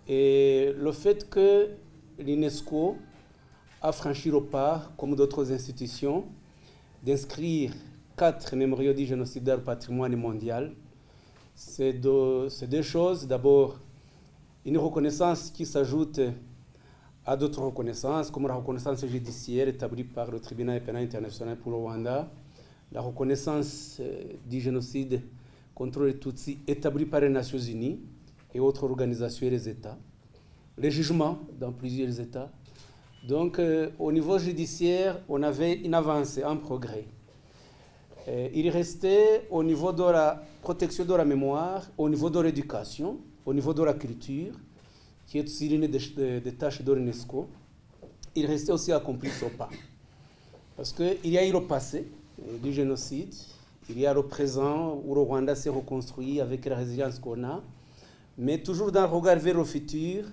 Et le fait que l'UNESCO a franchi le pas, comme d'autres institutions, d'inscrire 4 mémoriaux dits génocidaires au patrimoine mondial, c'est deux choses. D'abord, une reconnaissance qui s'ajoute à d'autres reconnaissances, comme la reconnaissance judiciaire établie par le tribunal pénal international pour le Rwanda, la reconnaissance du génocide contre les Tutsis établie par les Nations Unies et autres organisations et les États, les jugements dans plusieurs États. Donc, au niveau judiciaire, on avait une avancée, un progrès. Il restait au niveau de la protection de la mémoire, au niveau de l'éducation, au niveau de la culture, qui est aussi l'une des tâches de l'UNESCO. Il restait aussi à accomplir ce pas. Parce qu'il y a eu le passé du génocide, il y a le présent où le Rwanda s'est reconstruit avec la résilience qu'on a, mais toujours dans le regard vers le futur,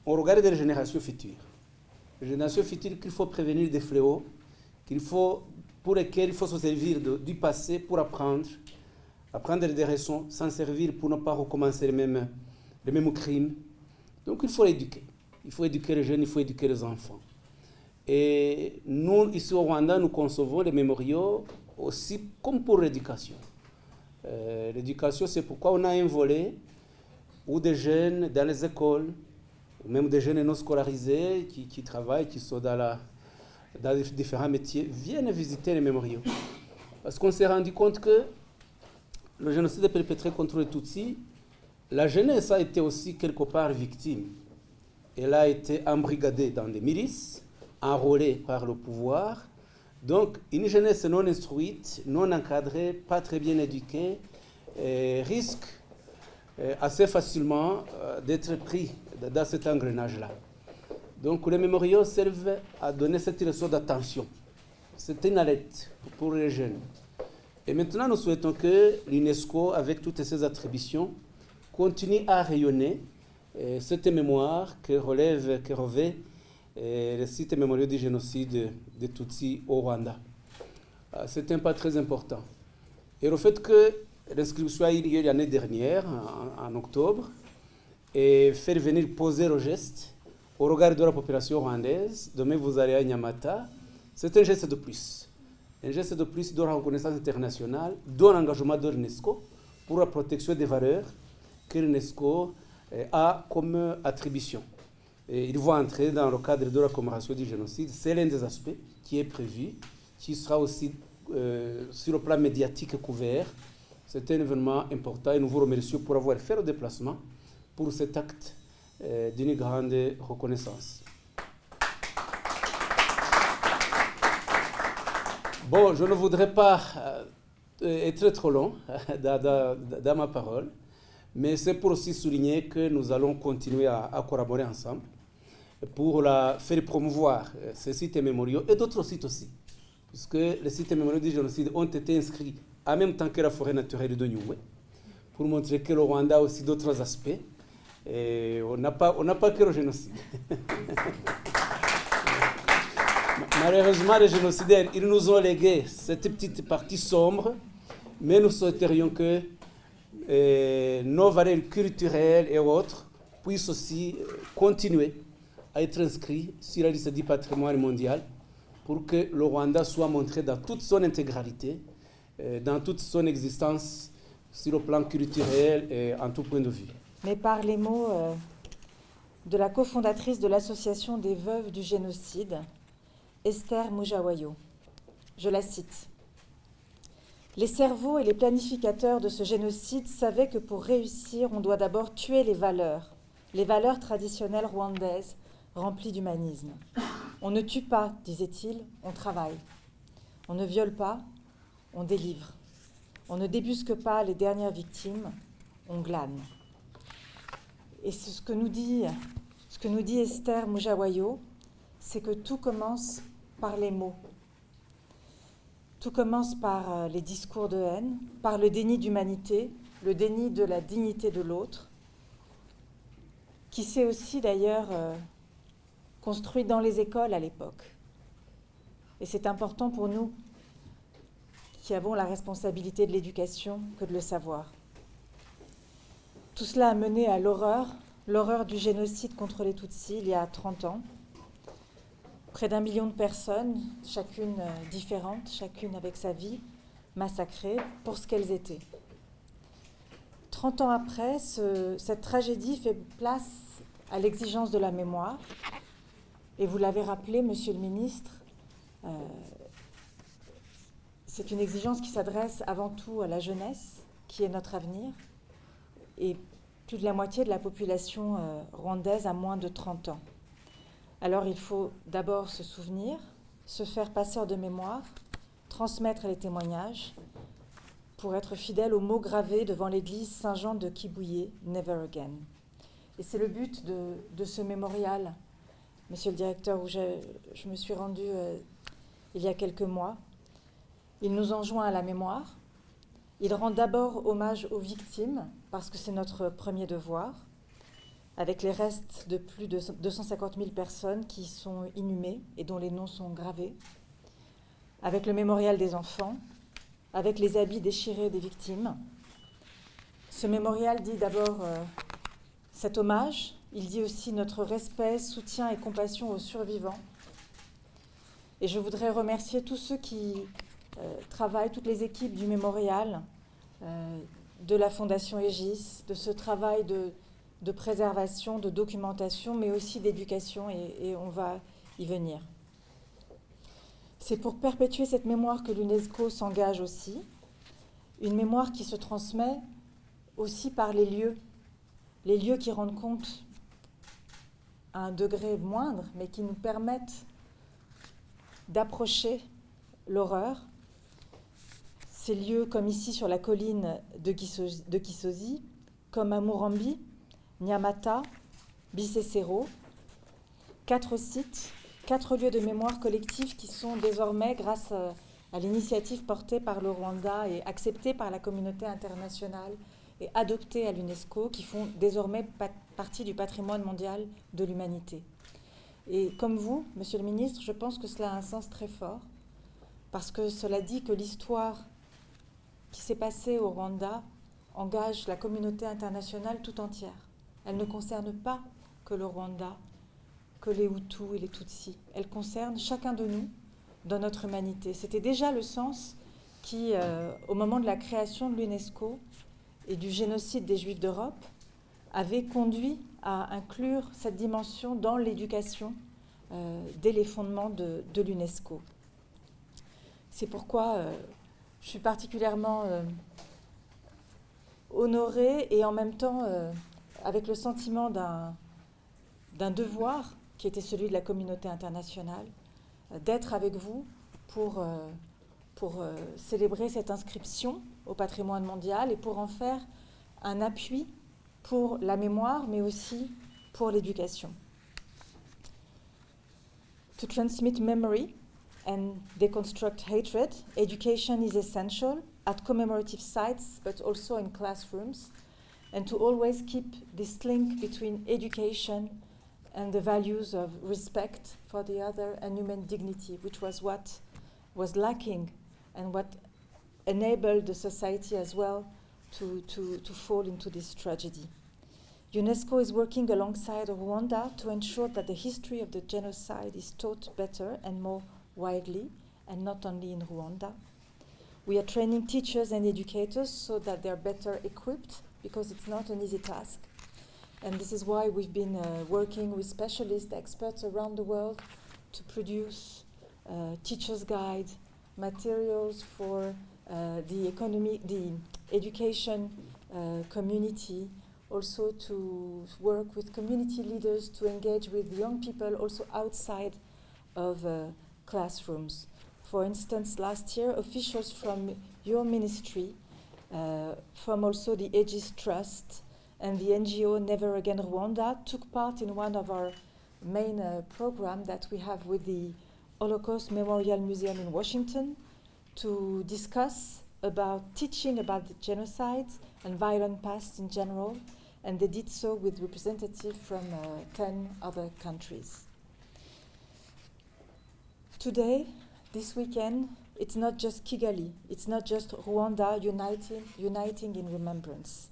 on regarde les générations futures. Les générations futures qu'il faut prévenir des fléaux, pour lesquels il faut se servir du passé pour apprendre des leçons, s'en servir pour ne pas recommencer les mêmes crimes. Donc il faut l'éduquer. Il faut éduquer les jeunes, il faut éduquer les enfants. Et nous, ici au Rwanda, nous concevons les mémoriaux aussi comme pour l'éducation. L'éducation, c'est pourquoi on a un volet où des jeunes dans les écoles, ou même des jeunes non scolarisés qui travaillent, qui sont dans les différents métiers, viennent visiter les mémoriaux. Parce qu'on s'est rendu compte que le génocide perpétré contre les Tutsis, la jeunesse a été aussi quelque part victime. Elle a été embrigadée dans des milices, enrôlée par le pouvoir. Donc, une jeunesse non instruite, non encadrée, pas très bien éduquée, risque assez facilement d'être pris dans cet engrenage-là. Donc, les mémoriaux servent à donner cette leçon d'attention. C'est une alerte pour les jeunes. Et maintenant, nous souhaitons que l'UNESCO, avec toutes ses attributions, continue à rayonner cette mémoire que revêt le site mémorial du génocide des Tutsis au Rwanda. C'est un pas très important. Et le fait que l'inscription a eu lieu l'année dernière, en octobre, et faire venir poser le geste au regard de la population rwandaise, demain vous allez à Nyamata, c'est un geste de plus. Un geste de plus de la reconnaissance internationale, de l'engagement de l'UNESCO pour la protection des valeurs que l'UNESCO a comme attribution. Et il va entrer dans le cadre de la commémoration du génocide. C'est l'un des aspects qui est prévu, qui sera aussi sur le plan médiatique couvert. C'est un événement important et nous vous remercions pour avoir fait le déplacement pour cet acte d'une grande reconnaissance. Bon, je ne voudrais pas être trop long dans ma parole, mais c'est pour aussi souligner que nous allons continuer à collaborer ensemble pour faire promouvoir ces sites mémoriaux et d'autres sites aussi, puisque les sites mémoriaux du génocide ont été inscrits en même temps que la forêt naturelle de Nyungwe, pour montrer que le Rwanda a aussi d'autres aspects. Et on n'a pas que le génocide. Malheureusement, les génocidaires, ils nous ont légué cette petite partie sombre, mais nous souhaiterions que nos valeurs culturelles et autres puissent aussi continuer à être inscrits sur la liste du patrimoine mondial pour que le Rwanda soit montré dans toute son intégralité, dans toute son existence, sur le plan culturel et en tout point de vue. Mais par les mots de la cofondatrice de l'Association des veuves du génocide, Esther Mujawayo. Je la cite. « Les cerveaux et les planificateurs de ce génocide savaient que pour réussir, on doit d'abord tuer les valeurs traditionnelles rwandaises remplies d'humanisme. On ne tue pas, disait-il, on travaille. On ne viole pas, on délivre. On ne débusque pas les dernières victimes, on glane. » Et ce que nous dit Esther Mujawayo, c'est que tout commence par les mots. Tout commence par les discours de haine, par le déni d'humanité, le déni de la dignité de l'autre, qui s'est aussi d'ailleurs construit dans les écoles à l'époque. Et c'est important pour nous qui avons la responsabilité de l'éducation que de le savoir. Tout cela a mené à l'horreur l'horreur du génocide contre les Tutsis il y a 30 ans. Près d'1 million de personnes, chacune différente, chacune avec sa vie, massacrées pour ce qu'elles étaient. 30 ans après, cette tragédie fait place à l'exigence de la mémoire. Et vous l'avez rappelé, Monsieur le Ministre, c'est une exigence qui s'adresse avant tout à la jeunesse, qui est notre avenir, et plus de la moitié de la population rwandaise a moins de 30 ans. Alors il faut d'abord se souvenir, se faire passeur de mémoire, transmettre les témoignages, pour être fidèle aux mots gravés devant l'église Saint-Jean de Kibouye, Never Again. Et c'est le but de ce mémorial, Monsieur le directeur, où je me suis rendue il y a quelques mois. Il nous enjoint à la mémoire. Il rend d'abord hommage aux victimes, parce que c'est notre premier devoir, avec les restes de plus de 250 000 personnes qui sont inhumées et dont les noms sont gravés, avec le mémorial des enfants, avec les habits déchirés des victimes. Ce mémorial dit d'abord cet hommage, il dit aussi notre respect, soutien et compassion aux survivants. Et je voudrais remercier tous ceux qui travaillent, toutes les équipes du mémorial, de la Fondation Aegis, de ce travail de préservation, de documentation, mais aussi d'éducation, et on va y venir. C'est pour perpétuer cette mémoire que l'UNESCO s'engage aussi, une mémoire qui se transmet aussi par les lieux qui rendent compte à un degré moindre, mais qui nous permettent d'approcher l'horreur. Ces lieux comme ici sur la colline de Kisozi, comme à Murambi, Nyamata, Bisesero, 4 sites, 4 lieux de mémoire collective qui sont désormais, grâce à l'initiative portée par le Rwanda et acceptée par la communauté internationale et adoptée à l'UNESCO, qui font désormais partie du patrimoine mondial de l'humanité. Et comme vous, Monsieur le Ministre, je pense que cela a un sens très fort, parce que cela dit que l'histoire qui s'est passée au Rwanda engage la communauté internationale tout entière. Elle ne concerne pas que le Rwanda, que les Hutus et les Tutsis. Elle concerne chacun de nous dans notre humanité. C'était déjà le sens qui, au moment de la création de l'UNESCO et du génocide des Juifs d'Europe, avait conduit à inclure cette dimension dans l'éducation dès les fondements de l'UNESCO. C'est pourquoi je suis particulièrement honorée et en même temps avec le sentiment d'un devoir qui était celui de la communauté internationale, d'être avec vous pour célébrer cette inscription au patrimoine mondial et pour en faire un appui pour la mémoire, mais aussi pour l'éducation. To transmit memory and deconstruct hatred, education is essential at commemorative sites, but also in classrooms, and to always keep this link between education and the values of respect for the other and human dignity, which was what was lacking and what enabled the society as well to fall into this tragedy. UNESCO is working alongside Rwanda to ensure that the history of the genocide is taught better and more widely, and not only in Rwanda. We are training teachers and educators so that they're better equipped, because it's not an easy task. And this is why we've been working with specialist experts around the world to produce teacher's guide, materials for the education community, also to work with community leaders to engage with young people also outside of classrooms. For instance, last year, officials from your ministry, from also the Aegis Trust and the NGO Never Again Rwanda, took part in one of our main programs that we have with the Holocaust Memorial Museum in Washington to discuss about teaching about the genocide and violent past in general, and they did so with representatives from 10 other countries. Today, this weekend, it's not just Kigali, it's not just Rwanda uniting in remembrance.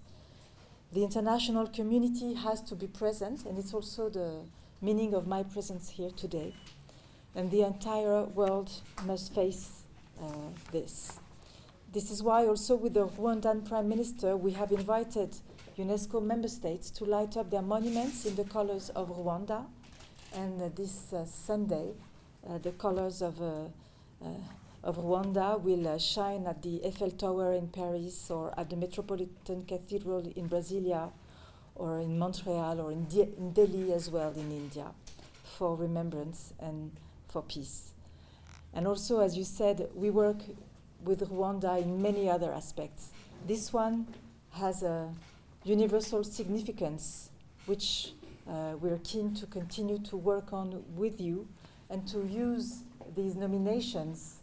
The international community has to be present, and it's also the meaning of my presence here today. And the entire world must face this. This is why also with the Rwandan Prime Minister, we have invited UNESCO member states to light up their monuments in the colors of Rwanda. And this Sunday, the colors of Rwanda will shine at the Eiffel Tower in Paris, or at the Metropolitan Cathedral in Brasilia, or in Montreal, or in Delhi as well in India, for remembrance and for peace. And also, as you said, we work with Rwanda in many other aspects. This one has a universal significance, which we're keen to continue to work on with you, and to use these nominations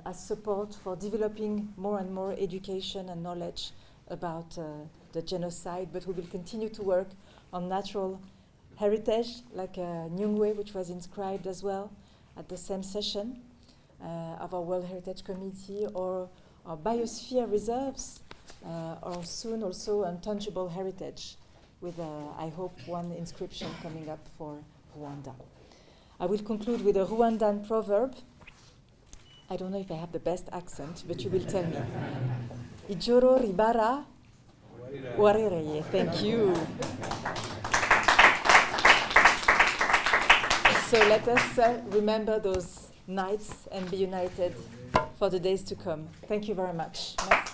as support for developing more and more education and knowledge about the genocide. But we will continue to work on natural heritage, like Nyungwe, which was inscribed as well at the same session of our World Heritage Committee, or our biosphere reserves, or soon also intangible heritage, with, I hope, one inscription coming up for Rwanda. I will conclude with a Rwandan proverb. I don't know if I have the best accent, but you will tell me. Ijoro ribara warireye. Thank you. So let us remember those nights and be united for the days to come. Thank you very much. Merci.